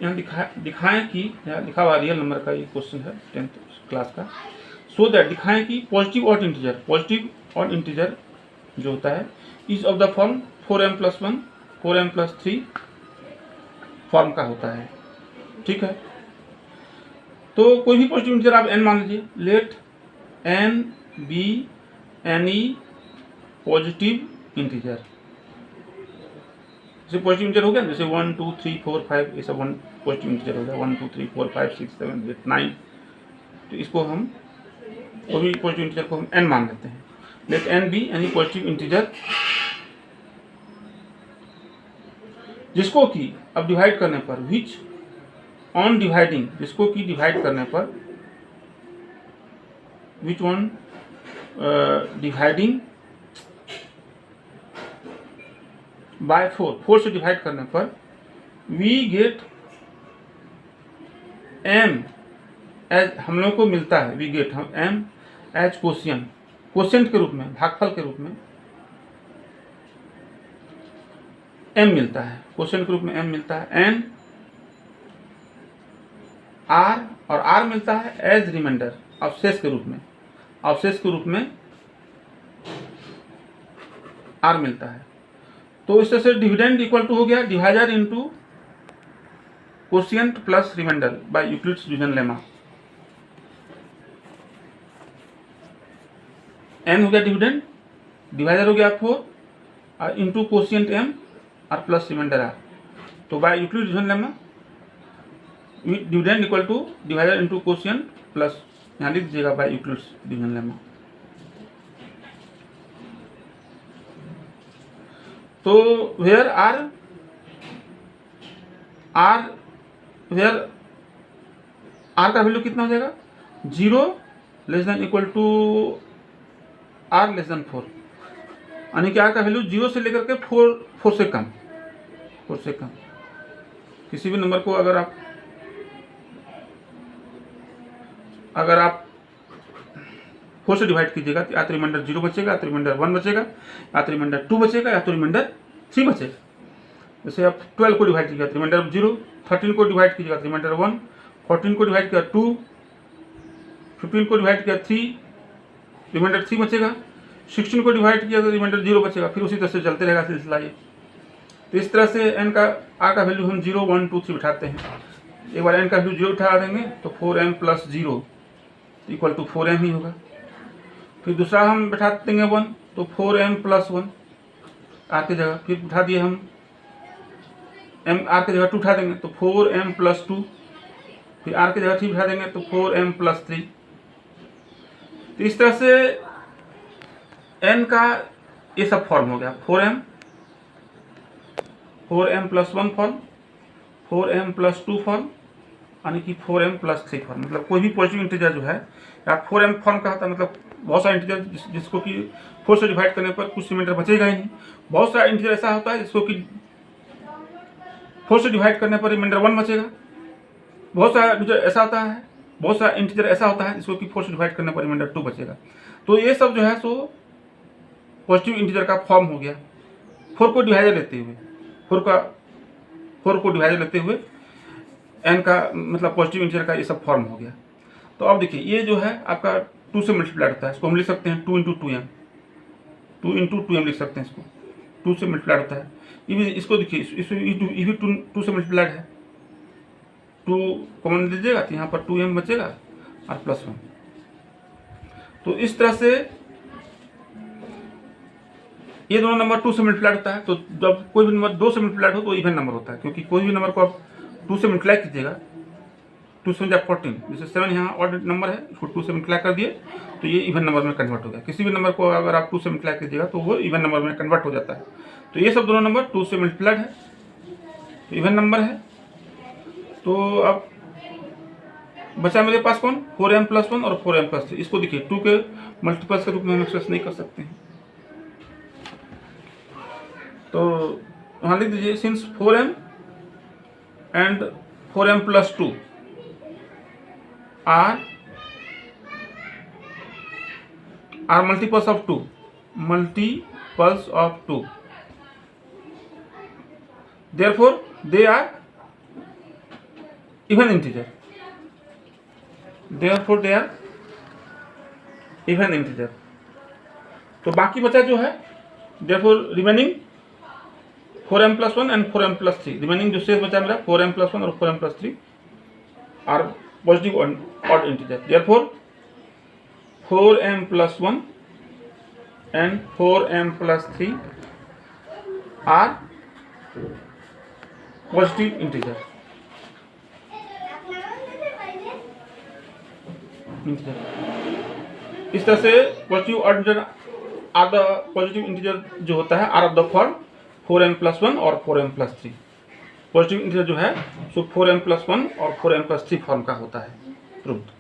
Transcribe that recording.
यहाँ दिखाएं कि यहाँ लिखा हुआ रियल नंबर का ये क्वेश्चन है 10th क्लास का। सो दैट दिखाएं कि पॉजिटिव ऑड इंटीजर जो होता है is of the form 4m+1 4m+3 form का होता है। ठीक है, तो कोई भी पॉजिटिव इंटीजर आप n मान लीजिए। Let n be any positive integer. जैसे पॉजिटिव इंटीजर हो गया, जैसे 1 2 3 4 5 ये सब 1 पॉजिटिव इंटीजर हो गया। 1 2 3 4 5 6 7 8 9, तो इसको हम कोई भी पॉजिटिव इंटीजर को हम n मान लेते हैं। Let n be any positive integer जिसको कि अब डिवाइड करने पर विच ऑन डिवाइडिंग, जिसको कि डिवाइड करने पर विच ऑन डिवाइडिंग बाय 4 से डिवाइड करने पर वी गेट m एज हम लोग को मिलता है, वी गेट हम m एज क्वोशिएंट के रूप में, भागफल के रूप में m मिलता है, क्वोशिएंट के रूप में m मिलता है। n r और r मिलता है एज रिमाइंडर, अवशेष के रूप में r मिलता है। तो इस तरह से डिविडेंड इक्वल टू हो गया divisor into quotient plus remainder by Euclid's division lemma. n हो गया डिविडेंड, डिवाइजर हो गया 4 और इंटू क्वोशिएंट m और प्लस रिमाइंडर r। तो by Euclid's division lemma dividend equal to divisor into quotient plus, यहाँ लिख दीजिएगा बाय यूक्लिड्स डिवीजन लेमा। तो वेयर r का वैल्यू कितना हो जाएगा, 0 less than equal to r less than 4, यानी कि r का वैल्यू 0 से लेकर के 4 से कम। किसी भी नंबर को अगर आप 4 से डिवाइड कीजिएगा तो या तो रिमाइंडर 0 बचेगा, या तो रिमाइंडर 1 बचेगा, या तो रिमाइंडर 2 बचेगा, या तो रिमाइंडर 3 बचेगा। जैसे आप 12 को डिवाइड कीजिएगा तो रिमाइंडर 0, 13 को डिवाइड कीजिएगा तो रिमाइंडर 1, 14 को डिवाइड किया 2, 15 को डिवाइड किया 3, रिमाइंडर 3 बचेगा, 16 को डिवाइड किया तो रिमाइंडर 0 बचेगा। फिर उसी तरह से चलते रहेगा सिलसिला ये। तो इस तरह से r का वैल्यू हम 0 1 2 3 बिठाते हैं। एक बार n का वैल्यू 0 उठा देंगे तो 4m+0 इक्वल टू 4m ही होगा। फिर दूसरा हम बैठा देंगे 1, तो 4m+1 r की जगह, फिर उठा दिए हम m r की जगह 2 उठा देंगे तो 4m+2, फिर r की जगह 3 उठा देंगे तो 4m+3। तो इस तरह से n का ये सब फॉर्म हो गया, 4m+1 फॉर्म, 4m+2 फॉर्म, यानी कि 4m+3 फॉर्म। मतलब कोई भी पॉजिटिव इंटीजर जो है या 4m फॉर्म का होता है, मतलब बहुत सारे इंटीजर जिसको कि 4 से डिवाइड करने पर कुछ रिमाइंडर बचेगा ही नहीं। बहुत सारा इंटीजर ऐसा होता है जिसको कि 4 से डिवाइड करने पर रिमाइंडर 1 बचेगा। बहुत सारा इंटीजर ऐसा होता है जिसको कि 4 से डिवाइड करने पर रिमाइंडर 2 बचेगा। तो ये सब जो है सो पॉजिटिव इंटीजर का फॉर्म हो गया। 4 को डिवाइजर लेते हुए n का मतलब पॉजिटिव इंटीजर का ये सब फॉर्म हो गया। तो अब देखिए ये जो है आपका 2 से मल्टीप्लाई होता है, इसको हम लिख सकते हैं 2 इंटू 2m लिख सकते हैं, इसको 2 से मल्टीप्लाई होता है। इसको देखिए ये भी 2 से मल्टीप्लाइड है, 2 कॉमन लीजिएगा तो यहाँ पर 2m बचेगा और +1। तो इस तरह से ये दोनों नंबर 2 से मल्टीप्लाइड होता है। तो जब कोई भी नंबर 2 से मल्टीप्लाइड हो तो इवन नंबर होता है, क्योंकि कोई भी नंबर को आप 2 से मल्टीप्लाई कीजिएगा, 2 से 14, जैसे 7 यहाँ ऑड नंबर है, इसको 2 से मल्टीप्लाई कर दिए तो ये इवन नंबर में कन्वर्ट हो गया। किसी भी नंबर को अगर आप 2 से मल्टीप्लाई कीजिएगा तो वो इवन नंबर में कन्वर्ट हो जाता है। तो ये सब दोनों नंबर 2 से मल्टीप्लाइड है, तो इवन नंबर है। तो अब बचा मेरे पास कौन, 4m+1 और 4m+3। इसको देखिए 2 के मल्टीपल्स के रूप में हम एक्सप्रेस नहीं कर सकते हैं, तो वहाँ लिख दीजिए since 4m and 4m+2 are multiples of 2, therefore they are even integer, therefore they are even integer. तो बाकी बचा जो है therefore remaining 4m+1 and 4m+3, remaining जो शेष बचा मेरा 4m+1 और 4m+3 are positive odd integer. Therefore 4m+1 and 4m+3 are positive integer। इस तरह से positive odd integer are the positive integer जो होता है are of the form 4m+1 और 4m+3। पॉजिटिव इंटीजर जो है सो 4m+1 और 4m+3 फॉर्म का होता है। प्रूव्ड।